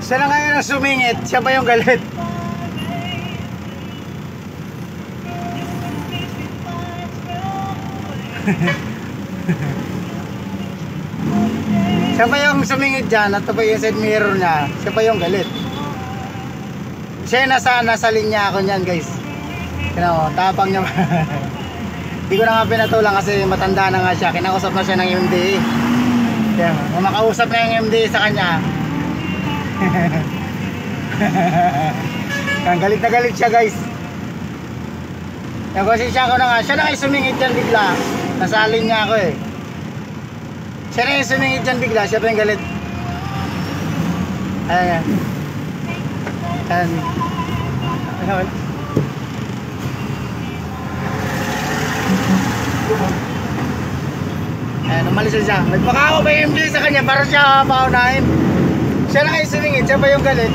Siya na ngayon ang sumingit, siya ba yung galit? Siya pa yung sumingit dyan at pa yung side mirror niya. Siya pa yung galit. Siya yung nasa linya ako niyan guys. Tapang niya. Hindi ko na nga pinatulang kasi matanda na nga siya. Kinausap na siya ng MDA. Kaya makausap na yung MDA sa kanya. Galit na galit siya guys. Nagkonsensya ko na nga. Siya na kayo sumingit dyan bigla. Nasa linya ako eh. Siya na yung sumingit dyan bigla, siya pa yung galit. Ayan. Ayan. Ayan. Ayan, umalis siya. Nagpaka ako pa yung MJ sa kanya para siya paunahin. Siya na kayo sumingit, siya pa yung galit.